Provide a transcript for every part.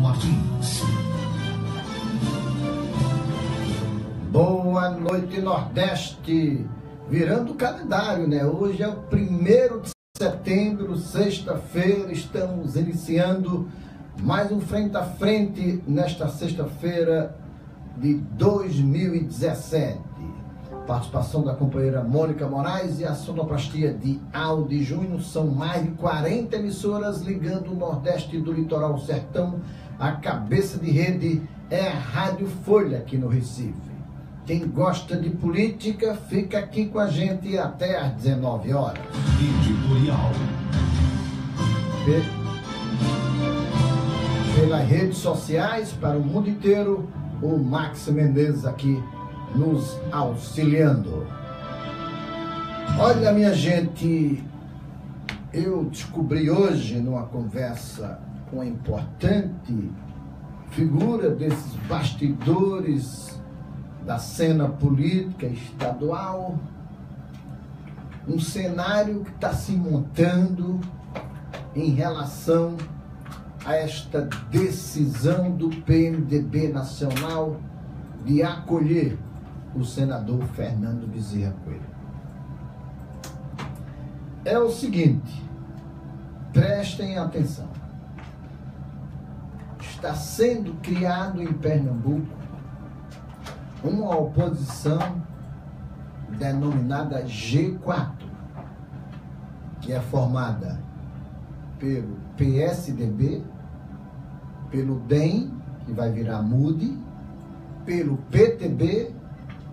Martins. Boa noite, Nordeste. Virando o calendário, né? Hoje é o 1º de setembro, sexta-feira. Estamos iniciando mais um Frente a Frente nesta sexta-feira de 2017. Participação da companheira Mônica Moraes e a sonoplastia de Aldi Júnior. São mais de 40 emissoras ligando o Nordeste do Litoral ao Sertão. A cabeça de rede é a Rádio Folha aqui no Recife. Quem gosta de política, fica aqui com a gente até às 19 horas. Editorial. Pelas redes sociais, para o mundo inteiro, o Max Mendes aqui nos auxiliando. Olha, minha gente, eu descobri hoje numa conversa com uma importante figura desses bastidores da cena política estadual, um cenário que está se montando em relação a esta decisão do PMDB nacional de acolher o senador Fernando Bezerra Coelho. É o seguinte, prestem atenção. Está sendo criado em Pernambuco uma oposição denominada G4, que é formada pelo PSDB, pelo DEM, que vai virar MUD, pelo PTB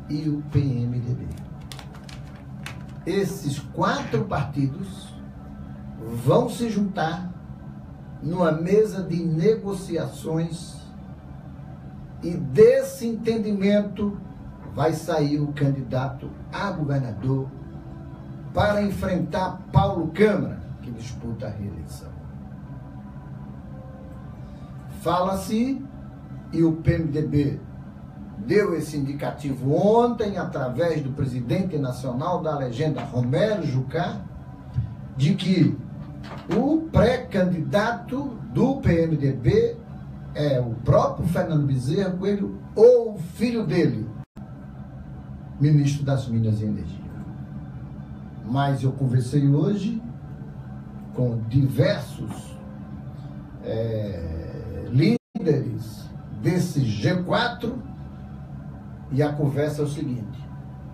e o PMDB. Esses 4 partidos vão se juntar numa mesa de negociações e desse entendimento vai sair o candidato a governador para enfrentar Paulo Câmara, que disputa a reeleição. Fala-se, e o PMDB deu esse indicativo ontem, através do presidente nacional da legenda, Romero Jucá, de que o pré-candidato do PMDB é o próprio Fernando Bezerra Coelho ou o filho dele, ministro das Minas e Energia. Mas eu conversei hoje com diversos líderes desse G4 e a conversa é o seguinte: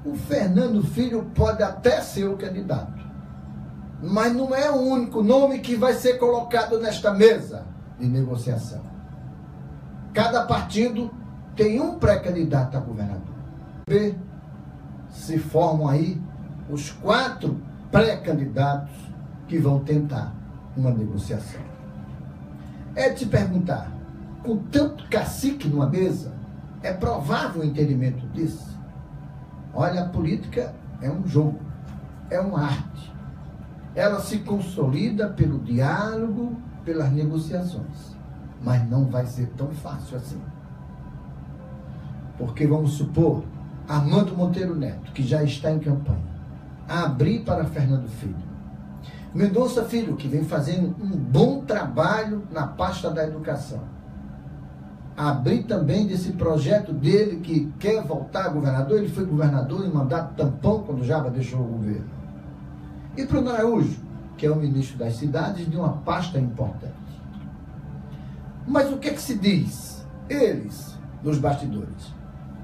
o Fernando Filho pode até ser o candidato, mas não é o único nome que vai ser colocado nesta mesa de negociação. Cada partido tem um pré-candidato a governador. Se formam aí os 4 pré-candidatos que vão tentar uma negociação. É de se perguntar, com tanto cacique numa mesa, é provável o entendimento disso? Olha, a política é um jogo, é uma arte. Ela se consolida pelo diálogo, pelas negociações. Mas não vai ser tão fácil assim. Porque vamos supor, Armando Monteiro Neto, que já está em campanha, abrir para Fernando Filho. Mendonça Filho, que vem fazendo um bom trabalho na pasta da educação. Abrir também desse projeto dele que quer voltar a governador. Ele foi governador em mandato tampão quando Jaba deixou o governo. E para o Araújo, que é o ministro das cidades, de uma pasta importante. Mas o que é que se diz? Eles, nos bastidores,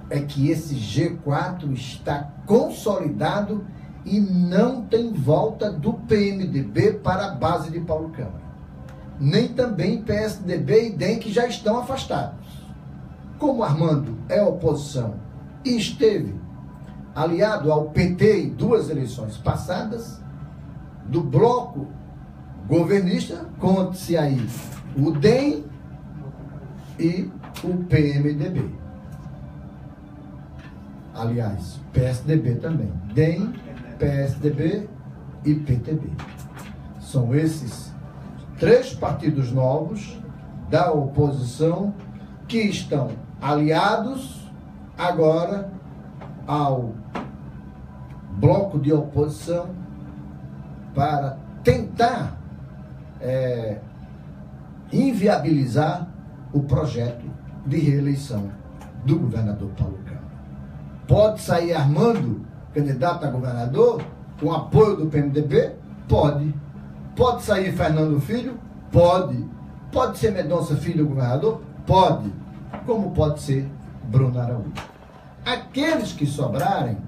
é que esse G4 está consolidado e não tem volta do PMDB para a base de Paulo Câmara. Nem também PSDB e DEM, que já estão afastados. Como Armando é oposição e esteve aliado ao PT em 2 eleições passadas, do bloco governista, conte-se aí o DEM e o PMDB. Aliás, PSDB também. DEM, PSDB e PTB. São esses 3 partidos novos da oposição que estão aliados agora ao bloco de oposição para tentar inviabilizar o projeto de reeleição do governador Paulo Câmara. Pode sair Armando, candidato a governador, com apoio do PMDB? Pode. Pode sair Fernando Filho? Pode. Pode ser Mendonça Filho governador? Pode. Como pode ser Bruno Araújo. Aqueles que sobrarem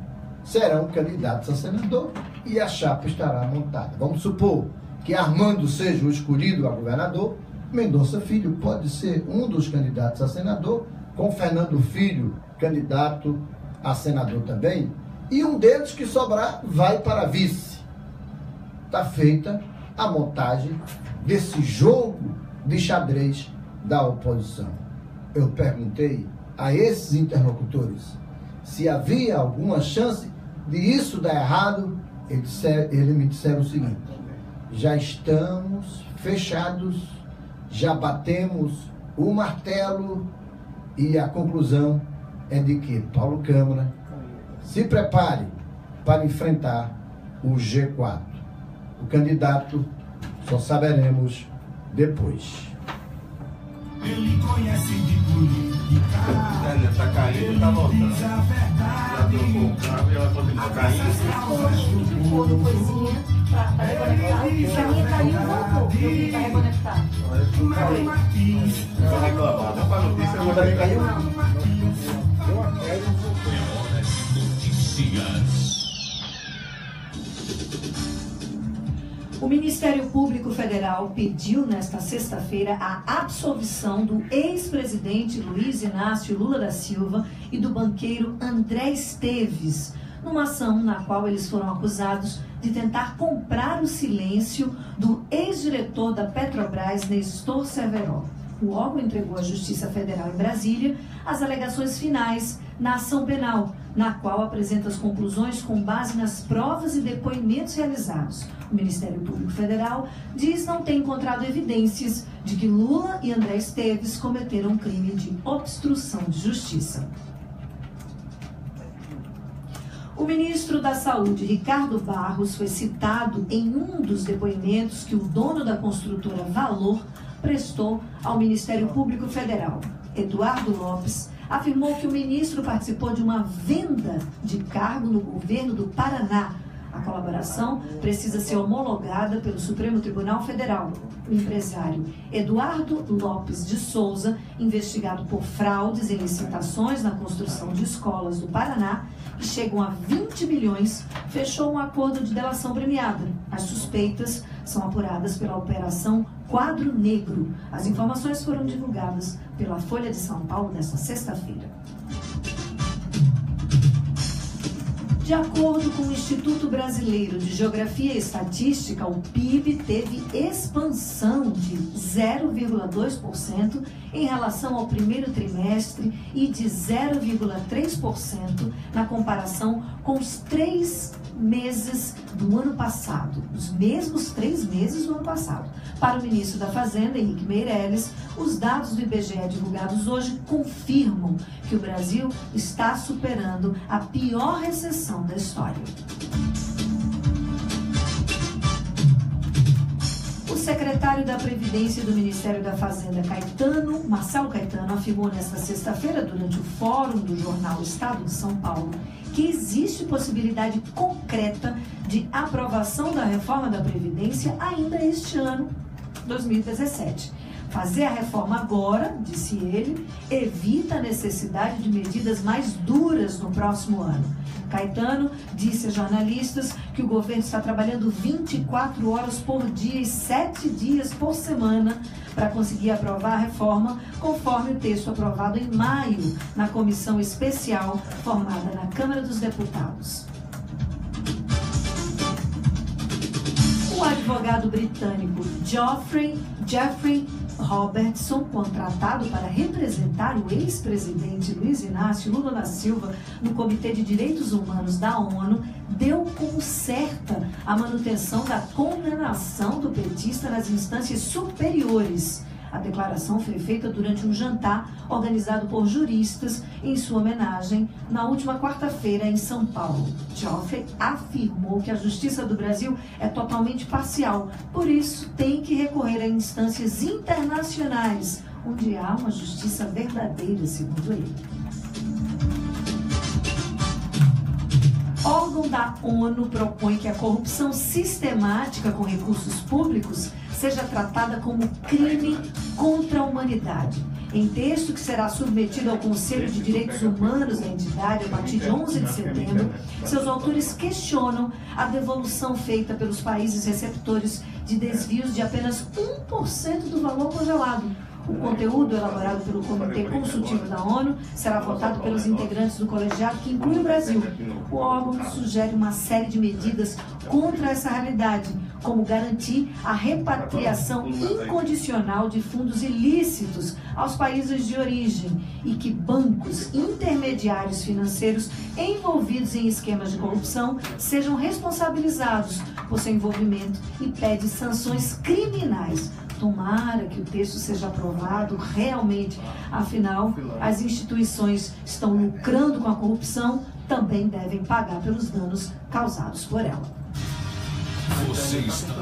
serão candidatos a senador e a chapa estará montada. Vamos supor que Armando seja o escolhido a governador, Mendonça Filho pode ser um dos candidatos a senador, com Fernando Filho candidato a senador também, e um deles que sobrar vai para vice. Está feita a montagem desse jogo de xadrez da oposição. Eu perguntei a esses interlocutores se havia alguma chance de isso dar errado. Eles me disseram o seguinte: já estamos fechados, já batemos o martelo e a conclusão é de que Paulo Câmara se prepare para enfrentar o G4. O candidato só saberemos depois. Ele conhece de política. Tá caindo, tá voltando. Já trocou o carro e ela continua caindo. Outro coisinha pra reconectar. Pra mim caiu e voltou. Eu vi pra reconectar. Tá reclamando. Dá pra notícia, eu vou também caiu. Deu uma queda e voltou. Notícias. O Ministério Público Federal pediu nesta sexta-feira a absolvição do ex-presidente Luiz Inácio Lula da Silva e do banqueiro André Esteves, numa ação na qual eles foram acusados de tentar comprar o silêncio do ex-diretor da Petrobras, Nestor Cerveró. O órgão entregou à Justiça Federal em Brasília as alegações finais na ação penal, na qual apresenta as conclusões com base nas provas e depoimentos realizados. O Ministério Público Federal diz não ter encontrado evidências de que Lula e André Esteves cometeram crime de obstrução de justiça. O ministro da Saúde, Ricardo Barros, foi citado em um dos depoimentos que o dono da construtora Valor prestou ao Ministério Público Federal. Eduardo Lopes afirmou que o ministro participou de uma venda de cargo no governo do Paraná. A colaboração precisa ser homologada pelo Supremo Tribunal Federal. O empresário Eduardo Lopes de Souza, investigado por fraudes em licitações na construção de escolas do Paraná, que chegam a 20 milhões, fechou um acordo de delação premiada. As suspeitas são apuradas pela Operação Quadro Negro. As informações foram divulgadas pela Folha de São Paulo nesta sexta-feira. De acordo com o Instituto Brasileiro de Geografia e Estatística, o PIB teve expansão de 0,2% em relação ao primeiro trimestre e de 0,3% na comparação com os 3 meses do ano passado, os mesmos 3 meses do ano passado. Para o ministro da Fazenda, Henrique Meirelles, os dados do IBGE divulgados hoje confirmam que o Brasil está superando a pior recessão da história. O secretário da Previdência do Ministério da Fazenda, Marcelo Caetano, afirmou nesta sexta-feira, durante o fórum do jornal Estado de São Paulo, que existe possibilidade concreta de aprovação da reforma da Previdência ainda este ano, 2017. Fazer a reforma agora, disse ele, evita a necessidade de medidas mais duras no próximo ano. Caetano disse a jornalistas que o governo está trabalhando 24 horas por dia e 7 dias por semana para conseguir aprovar a reforma, conforme o texto aprovado em maio na comissão especial formada na Câmara dos Deputados. O advogado britânico Jeffrey Robertson, contratado para representar o ex-presidente Luiz Inácio Lula da Silva no Comitê de Direitos Humanos da ONU, deu como certa a manutenção da condenação do petista nas instâncias superiores. A declaração foi feita durante um jantar organizado por juristas em sua homenagem na última quarta-feira em São Paulo. Joffrey afirmou que a justiça do Brasil é totalmente parcial, por isso tem que recorrer a instâncias internacionais, onde há uma justiça verdadeira, segundo ele. Órgão da ONU propõe que a corrupção sistemática com recursos públicos seja tratada como crime contra a humanidade. Em texto que será submetido ao Conselho de Direitos Humanos da entidade a partir de 11 de setembro, seus autores questionam a devolução feita pelos países receptores de desvios de apenas 1% do valor congelado. O conteúdo elaborado pelo Comitê Consultivo da ONU será votado pelos integrantes do colegiado, que inclui o Brasil. O órgão sugere uma série de medidas contra essa realidade, como garantir a repatriação incondicional de fundos ilícitos aos países de origem e que bancos intermediários financeiros envolvidos em esquemas de corrupção sejam responsabilizados por seu envolvimento e pede sanções criminais. Tomara que o texto seja aprovado realmente, afinal, as instituições estão lucrando com a corrupção, também devem pagar pelos danos causados por ela. Você está